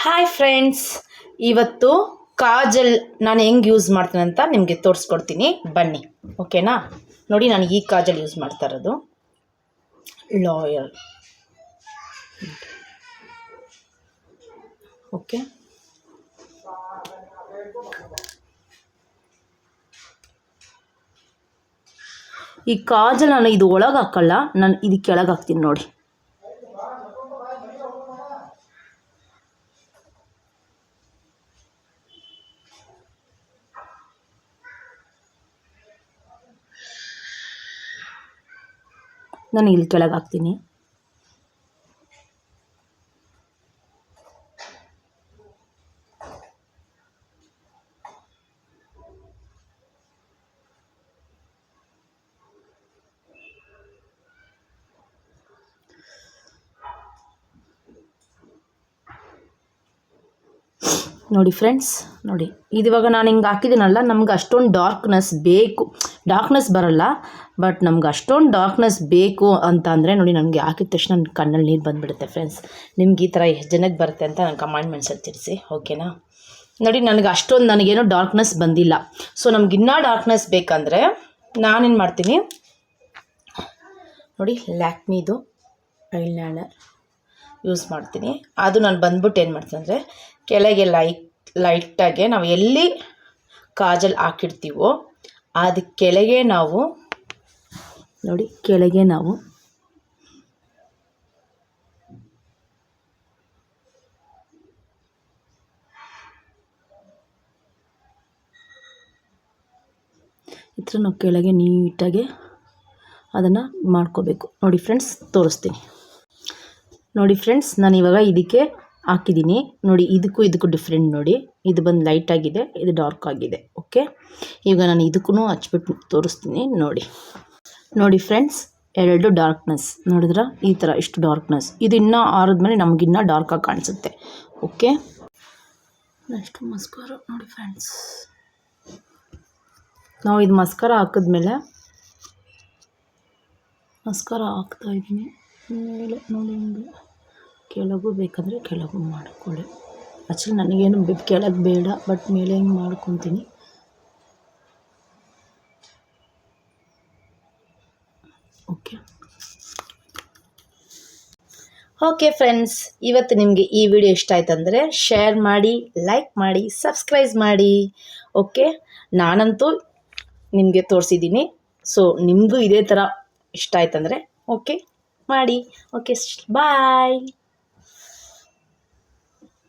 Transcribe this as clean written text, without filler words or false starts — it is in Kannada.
ಹಾಯ್ ಫ್ರೆಂಡ್ಸ್, ಇವತ್ತು ಕಾಜಲ್ ನಾನು ಹೆಂಗೆ ಯೂಸ್ ಮಾಡ್ತೀನಿ ಅಂತ ನಿಮಗೆ ತೋರಿಸ್ಕೊಡ್ತೀನಿ, ಬನ್ನಿ. ಓಕೆನಾ? ನೋಡಿ, ನಾನು ಈ ಕಾಜಲ್ ಯೂಸ್ ಮಾಡ್ತಾ ಇರೋದು ಲಾಯಲ್. ಓಕೆ, ಈ ಕಾಜಲ್ ನಾನು ಇದು ಒಳಗೆ ಹಾಕಲ್ಲ, ನಾನು ಇದು ಕೆಳಗೆ ಹಾಕ್ತೀನಿ. ನೋಡಿ, ನಾನು ಇಲ್ಲಿ ಕೆಳಗೆ ಹಾಕ್ತೀನಿ. ನೋಡಿ ಫ್ರೆಂಡ್ಸ್, ನೋಡಿ ಇದು ಇವಾಗ ನಾನು ಹಿಂಗೆ ಹಾಕಿದ್ದೀನಲ್ಲ, ನಮ್ಗೆ ಅಷ್ಟೊಂದು ಡಾರ್ಕ್ನೆಸ್ ಬೇಕು, ಡಾರ್ಕ್ನೆಸ್ ಬರಲ್ಲ, ಬಟ್ ನಮ್ಗೆ ಅಷ್ಟೊಂದು ಡಾರ್ಕ್ನೆಸ್ ಬೇಕು ಅಂತ ಅಂದರೆ ನೋಡಿ, ನನಗೆ ಹಾಕಿದ ತಕ್ಷಣ ನನ್ನ ಕಣ್ಣಲ್ಲಿ ನೀರು ಬಂದುಬಿಡುತ್ತೆ. ಫ್ರೆಂಡ್ಸ್, ನಿಮ್ಗೆ ಈ ಥರ ಎಷ್ಟು ಜನಕ್ಕೆ ಬರುತ್ತೆ ಅಂತ ನಾನು ಕಮೆಂಟ್ಮೆಂಟ್ಸಲ್ಲಿ ತಿಳಿಸಿ. ಓಕೆನಾ? ನೋಡಿ, ನನಗೆ ಅಷ್ಟೊಂದು ನನಗೇನೋ ಡಾರ್ಕ್ನೆಸ್ ಬಂದಿಲ್ಲ. ಸೊ ನಮ್ಗೆ ಇನ್ನೂ ಡಾರ್ಕ್ನೆಸ್ ಬೇಕಂದರೆ ನಾನೇನು ಮಾಡ್ತೀನಿ ನೋಡಿ, ಲ್ಯಾಕ್ಮಿದು ಐಲೈನರ್ ಯೂಸ್ ಮಾಡ್ತೀನಿ. ಅದು ನಾನು ಬಂದ್ಬಿಟ್ಟು ಏನು ಮಾಡ್ತೀನಿ ಅಂದರೆ, ಕೆಳಗೆ ಲೈಟಾಗೆ ನಾವು ಎಲ್ಲಿ ಕಾಜಲ್ ಹಾಕಿರ್ತೀವೋ ಅದು ಕೆಳಗೆ ನಾವು ನೋಡಿ, ಕೆಳಗೆ ನಾವು ಈ ಥರ ನಾವು ಕೆಳಗೆ ನೀಟಾಗಿ ಅದನ್ನು ಮಾಡ್ಕೋಬೇಕು. ನೋಡಿ ಫ್ರೆಂಡ್ಸ್, ತೋರಿಸ್ತೀನಿ. ನೋಡಿ ಫ್ರೆಂಡ್ಸ್, ನಾನು ಇವಾಗ ಇದಕ್ಕೆ ಹಾಕಿದ್ದೀನಿ. ನೋಡಿ, ಇದಕ್ಕೂ ಡಿಫ್ರೆಂಟ್. ನೋಡಿ, ಇದು ಬಂದು ಲೈಟ್ ಆಗಿದೆ, ಇದು ಡಾರ್ಕ್ ಆಗಿದೆ. ಓಕೆ, ಈಗ ನಾನು ಇದಕ್ಕೂ ಹಚ್ಬಿಟ್ಟು ತೋರಿಸ್ತೀನಿ. ನೋಡಿ ಫ್ರೆಂಡ್ಸ್, ಎರಡು ಡಾರ್ಕ್ನೆಸ್ ನೋಡಿದ್ರೆ ಈ ಥರ ಇಷ್ಟು ಡಾರ್ಕ್ನೆಸ್. ಇದು ಇನ್ನೂ ಆರಿದ್ಮೇಲೆ ನಮಗಿನ್ನೂ ಡಾರ್ಕಾಗಿ ಕಾಣಿಸುತ್ತೆ. Okay, next mascara. ನೋಡಿ ಫ್ರೆಂಡ್ಸ್, ನಾವು ಇದು ಮಸ್ಕಾರ ಹಾಕಿದ್ಮೇಲೆ ಮಸ್ಕಾರ ಹಾಕ್ತಾಯಿದ್ದೀನಿ ಮೇಲೆ. ನೋಡಿ, ಹಿಂಗೆ ಕೆಳಗೂ ಬೇಕಂದರೆ ಕೆಳಗೂ ಮಾಡ್ಕೊಳ್ಳಿ. ಆ್ಯಕ್ಚುಲಿ ನನಗೇನು ಕೆಳಗೆ ಬೇಡ, ಬಟ್ ಮೇಲೆ ಹಿಂಗೆ ಮಾಡ್ಕೊತೀನಿ. ಓಕೆ ಫ್ರೆಂಡ್ಸ್, ಇವತ್ತು ನಿಮಗೆ ಈ ವಿಡಿಯೋ ಇಷ್ಟ ಆಯ್ತು ಅಂದರೆ ಶೇರ್ ಮಾಡಿ, ಲೈಕ್ ಮಾಡಿ, ಸಬ್ಸ್ಕ್ರೈಬ್ ಮಾಡಿ. ಓಕೆ, ನಾನಂತೂ ನಿಮಗೆ ತೋರಿಸಿದ್ದೀನಿ. ಸೊ ನಿಮಗೂ ಇದೇ ಥರ ಇಷ್ಟ ಆಯ್ತಂದರೆ ಓಕೆ ಮಾಡಿ. ಓಕೆ, ಬಾಯ್.